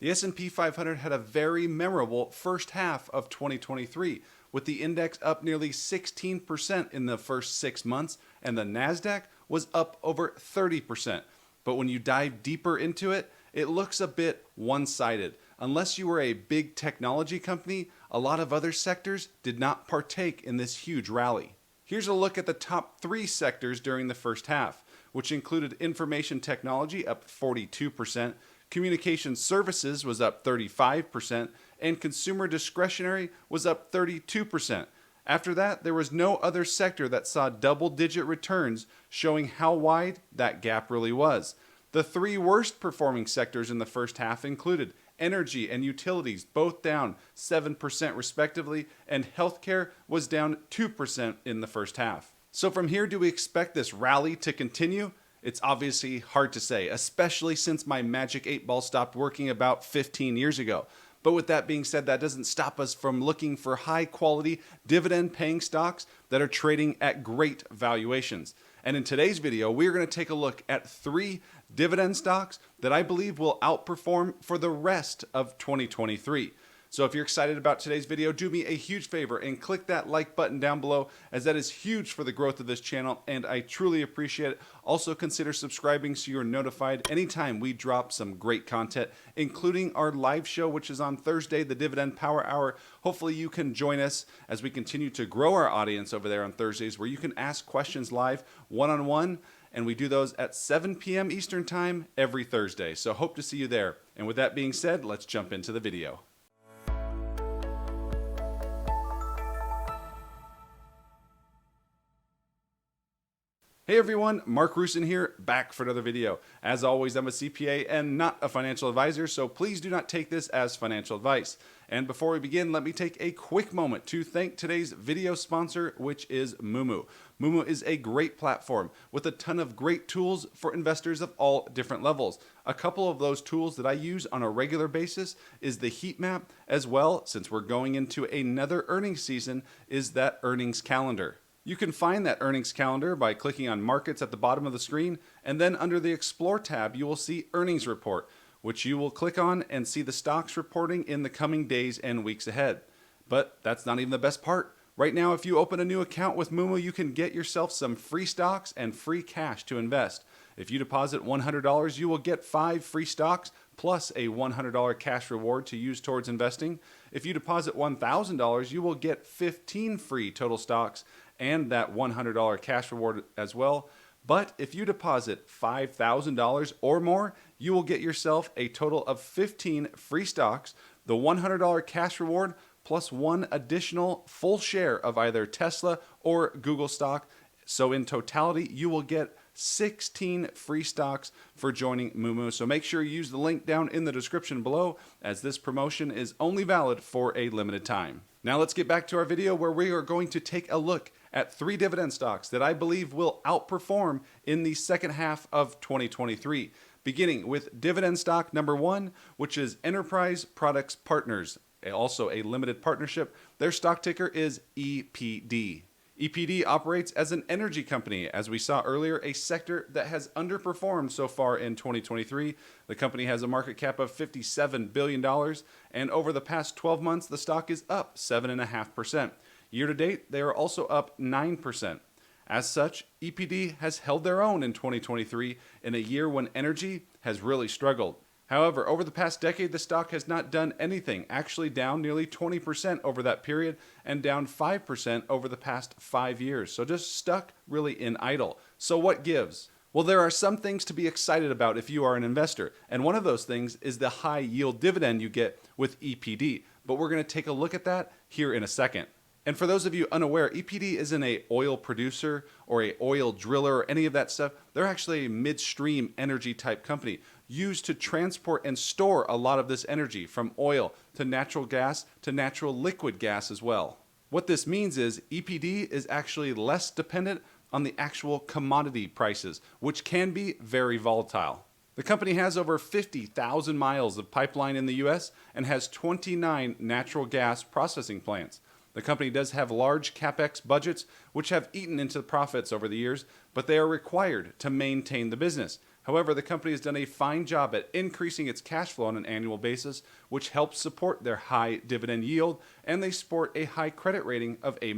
The S&P 500 had a very memorable first half of 2023, with the index up nearly 16% in the first 6 months, and the Nasdaq was up over 30%. But when you dive deeper into it, it looks a bit one-sided. Unless you were a big technology company, a lot of other sectors did not partake in this huge rally. Here's a look at the top 3 sectors during the first half, which included information technology up 42%, communication services was up 35%, and consumer discretionary was up 32%. After that, there was no other sector that saw double-digit returns, showing how wide that gap really was. The 3 worst performing sectors in the first half included energy and utilities, both down 7% respectively, and healthcare was down 2% in the first half. So from here, do we expect this rally to continue? It's obviously hard to say, especially since my magic 8-ball stopped working about 15 years ago. But with that being said, that doesn't stop us from looking for high quality dividend paying stocks that are trading at great valuations. And in today's video, we're going to take a look at 3 dividend stocks that I believe will outperform for the rest of 2023. So if you're excited about today's video, do me a huge favor and click that like button down below, as that is huge for the growth of this channel and I truly appreciate it. Also consider subscribing so you're notified anytime we drop some great content, including our live show, which is on Thursday, the Dividend Power Hour. Hopefully you can join us as we continue to grow our audience over there on Thursdays, where you can ask questions live one-on-one, and we do those at 7 p.m. Eastern Time every Thursday. So hope to see you there. And with that being said, let's jump into the video. Hey everyone, Mark Rusin here, back for another video. As always, I'm a CPA and not a financial advisor, so please do not take this as financial advice. And before we begin, let me take a quick moment to thank today's video sponsor, which is MooMoo. MooMoo is a great platform with a ton of great tools for investors of all different levels. A couple of those tools that I use on a regular basis is the heat map, as well, since we're going into another earnings season, is that earnings calendar. You can find that earnings calendar by clicking on Markets at the bottom of the screen, and then under the Explore tab, you will see Earnings Report, which you will click on and see the stocks reporting in the coming days and weeks ahead. But that's not even the best part. Right now, if you open a new account with MooMoo, you can get yourself some free stocks and free cash to invest. If you deposit $100, you will get 5 free stocks plus a $100 cash reward to use towards investing. If you deposit $1,000, you will get 15 free total stocks and that $100 cash reward as well. But if you deposit $5,000 or more, you will get yourself a total of 15 free stocks, the $100 cash reward, plus 1 additional full share of either Tesla or Google stock. So in totality, you will get 16 free stocks for joining MooMoo. So make sure you use the link down in the description below, as this promotion is only valid for a limited time. Now let's get back to our video, where we are going to take a look at 3 dividend stocks that I believe will outperform in the second half of 2023. Beginning with dividend stock number 1, which is Enterprise Products Partners, also a limited partnership. Their stock ticker is EPD. EPD operates as an energy company, as we saw earlier, a sector that has underperformed so far in 2023. The company has a market cap of $57 billion, and over the past 12 months, the stock is up 7.5%. Year to date, they are also up 9%. As such, EPD has held their own in 2023 in a year when energy has really struggled. However, over the past decade, the stock has not done anything, actually down nearly 20% over that period and down 5% over the past 5 years. So just stuck really in idle. So what gives? Well, there are some things to be excited about if you are an investor, and one of those things is the high yield dividend you get with EPD. But we're going to take a look at that here in a second. And for those of you unaware, EPD isn't an oil producer or an oil driller or any of that stuff. They're actually a midstream energy type company used to transport and store a lot of this energy, from oil to natural gas to natural liquid gas as well. What this means is EPD is actually less dependent on the actual commodity prices, which can be very volatile. The company has over 50,000 miles of pipeline in the US and has 29 natural gas processing plants. The company does have large capex budgets, which have eaten into the profits over the years, but they are required to maintain the business. However, the company has done a fine job at increasing its cash flow on an annual basis, which helps support their high dividend yield, and they sport a high credit rating of A-.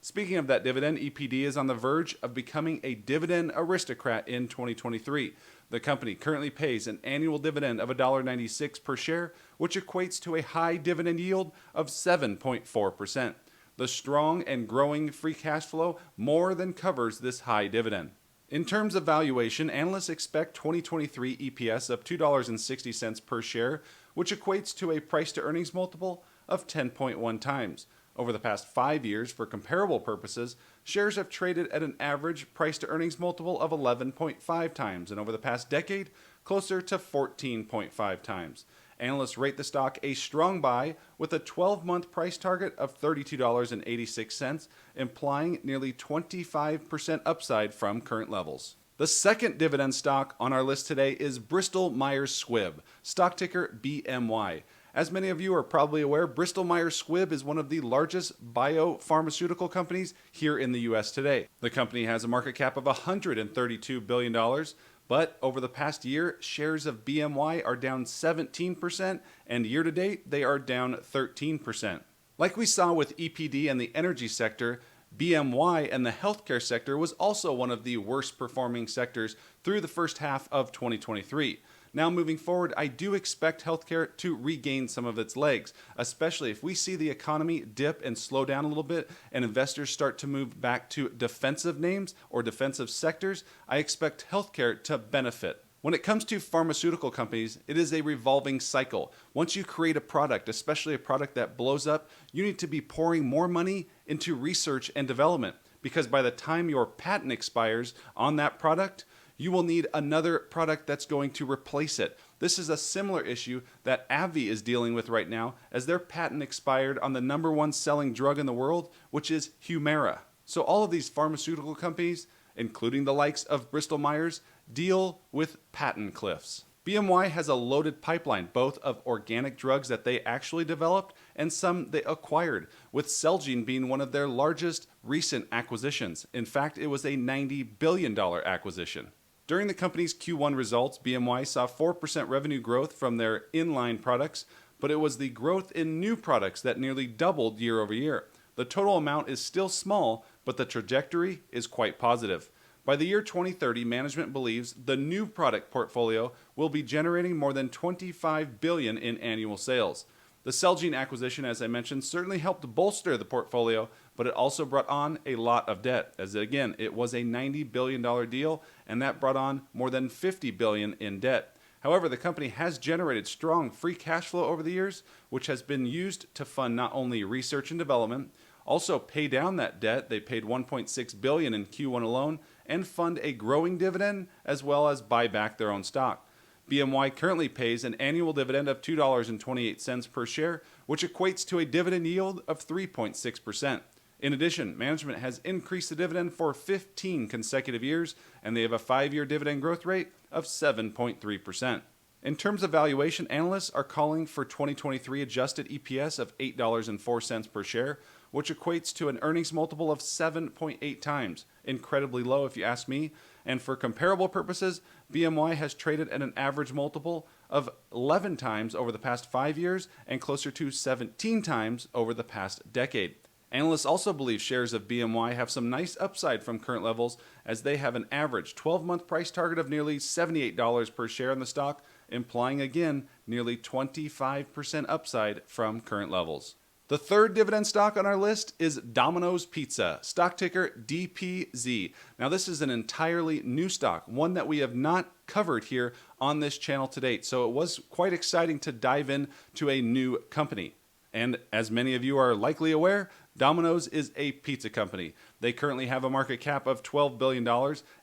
Speaking of that dividend, EPD is on the verge of becoming a dividend aristocrat in 2023. The company currently pays an annual dividend of $1.96 per share, which equates to a high dividend yield of 7.4%. The strong and growing free cash flow more than covers this high dividend. In terms of valuation, analysts expect 2023 EPS of $2.60 per share, which equates to a price to earnings multiple of 10.1 times. Over the past 5 years, for comparable purposes, shares have traded at an average price to earnings multiple of 11.5 times, and over the past decade, closer to 14.5 times. Analysts rate the stock a strong buy with a 12-month price target of $32.86, implying nearly 25% upside from current levels. The second dividend stock on our list today is BristolMyers Squibb, stock ticker BMY. As many of you are probably aware, BristolMyers Squibb is one of the largest biopharmaceutical companies here in the US today. The company has a market cap of $132 billion, but over the past year, shares of BMY are down 17%, and year to date, they are down 13%. Like we saw with EPD and the energy sector, BMY and the healthcare sector was also one of the worst performing sectors through the first half of 2023. Now moving forward, I do expect healthcare to regain some of its legs, especially if we see the economy dip and slow down a little bit and investors start to move back to defensive names or defensive sectors. I expect healthcare to benefit. When it comes to pharmaceutical companies, it is a revolving cycle. Once you create a product, especially a product that blows up, you need to be pouring more money into research and development, because by the time your patent expires on that product, you will need another product that's going to replace it. This is a similar issue that AbbVie is dealing with right now, as their patent expired on the #1 selling drug in the world, which is Humira. So all of these pharmaceutical companies, including the likes of Bristol-Myers, deal with patent cliffs. BMY has a loaded pipeline, both of organic drugs that they actually developed and some they acquired, with Celgene being one of their largest recent acquisitions. In fact, it was a $90 billion acquisition. During the company's Q1 results, BMY saw 4% revenue growth from their inline products, but it was the growth in new products that nearly doubled year over year. The total amount is still small, but the trajectory is quite positive. By the year 2030, management believes the new product portfolio will be generating more than $25 billion in annual sales. The Celgene acquisition, as I mentioned, certainly helped bolster the portfolio, but it also brought on a lot of debt, as again, it was a $90 billion deal, and that brought on more than $50 billion in debt. However, the company has generated strong free cash flow over the years, which has been used to fund not only research and development, also pay down that debt. They paid $1.6 billion in Q1 alone, and fund a growing dividend, as well as buy back their own stock. BMY currently pays an annual dividend of $2.28 per share, which equates to a dividend yield of 3.6%. In addition, management has increased the dividend for 15 consecutive years, and they have a 5-year dividend growth rate of 7.3%. In terms of valuation, analysts are calling for 2023 adjusted EPS of $8.04 per share, which equates to an earnings multiple of 7.8 times. Incredibly low if you ask me. And for comparable purposes, BMY has traded at an average multiple of 11 times over the past 5 years and closer to 17 times over the past decade. Analysts also believe shares of BMY have some nice upside from current levels, as they have an average 12-month price target of nearly $78 per share in the stock, implying again nearly 25% upside from current levels. The third dividend stock on our list is Domino's Pizza, stock ticker DPZ. Now this is an entirely new stock, one that we have not covered here on this channel to date, so it was quite exciting to dive in to a new company. And as many of you are likely aware, Domino's is a pizza company. They currently have a market cap of $12 billion,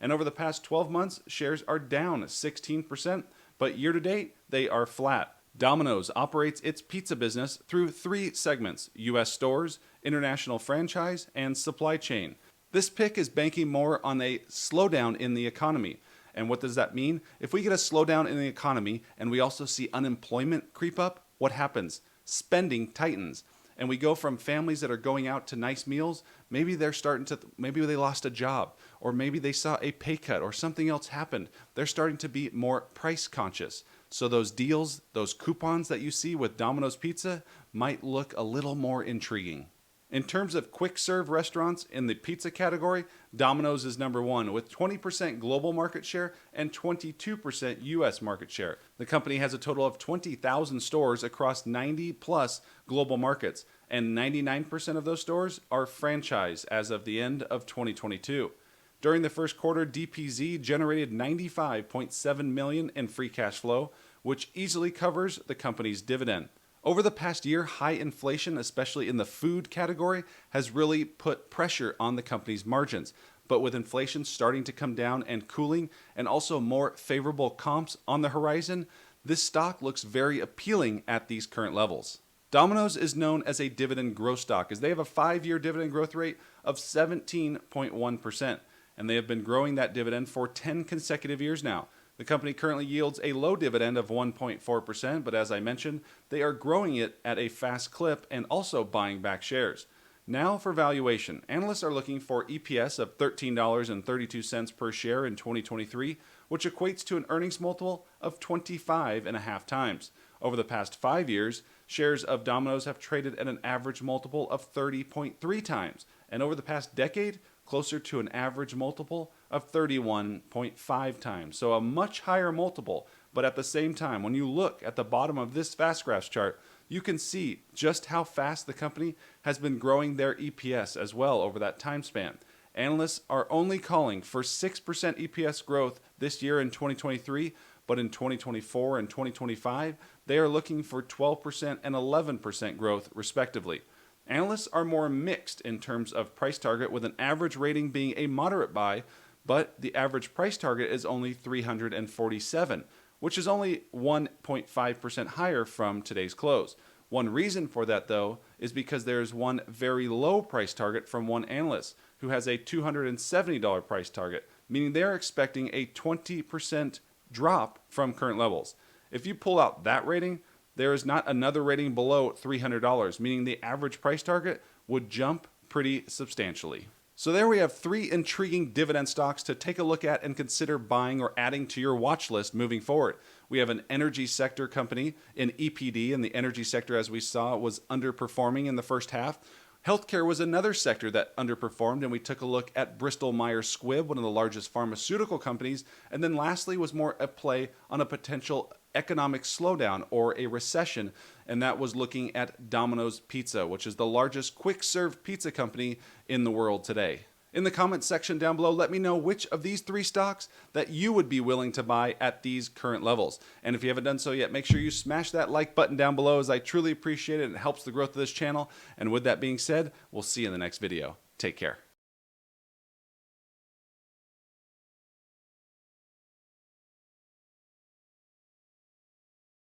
and over the past 12 months, shares are down 16%, but year to date, they are flat. Domino's operates its pizza business through 3 segments: U.S. stores, international franchise, and supply chain. This pick is banking more on a slowdown in the economy. And what does that mean? If we get a slowdown in the economy and we also see unemployment creep up, what happens? Spending tightens. And we go from families that are going out to nice meals, maybe they lost a job, or maybe they saw a pay cut or something else happened. They're starting to be more price conscious. So those deals, those coupons that you see with Domino's Pizza might look a little more intriguing. In terms of quick serve restaurants in the pizza category, Domino's is number one with 20% global market share and 22% US market share. The company has a total of 20,000 stores across 90 plus global markets, and 99% of those stores are franchise as of the end of 2022. During the first quarter, DPZ generated $95.7 million in free cash flow, which easily covers the company's dividend. Over the past year, high inflation, especially in the food category, has really put pressure on the company's margins. But with inflation starting to come down and cooling, and also more favorable comps on the horizon, this stock looks very appealing at these current levels. Domino's is known as a dividend growth stock, as they have a 5-year dividend growth rate of 17.1%, and they have been growing that dividend for 10 consecutive years now. The company currently yields a low dividend of 1.4%, but as I mentioned, they are growing it at a fast clip and also buying back shares. Now for valuation. Analysts are looking for EPS of $13.32 per share in 2023, which equates to an earnings multiple of 25.5 times. Over the past 5 years, shares of Domino's have traded at an average multiple of 30.3 times, and over the past decade, closer to an average multiple of 31.5 times. So a much higher multiple, but at the same time, when you look at the bottom of this fast graphs chart, you can see just how fast the company has been growing their EPS as well over that time span. Analysts are only calling for 6% EPS growth this year in 2023, but in 2024 and 2025, they are looking for 12% and 11% growth respectively. Analysts are more mixed in terms of price target, with an average rating being a moderate buy, but the average price target is only 347, which is only 1.5% higher from today's close. One reason for that, though, is because there's one very low price target from one analyst who has a $270 price target, meaning they're expecting a 20% drop from current levels. If you pull out that rating, there is not another rating below $300, meaning the average price target would jump pretty substantially. So there we have 3 intriguing dividend stocks to take a look at and consider buying or adding to your watch list moving forward. We have an energy sector company in EPD, and the energy sector, as we saw, was underperforming in the first half. Healthcare was another sector that underperformed, and we took a look at BristolMyers Squibb, one of the largest pharmaceutical companies. And then lastly was more a play on a potential economic slowdown or a recession, and that was looking at Domino's Pizza, which is the largest quick-serve pizza company in the world today. In the comments section down below, let me know which of these 3 stocks that you would be willing to buy at these current levels. And if you haven't done so yet, make sure you smash that like button down below, as I truly appreciate it and it helps the growth of this channel. And with that being said, we'll see you in the next video. Take care.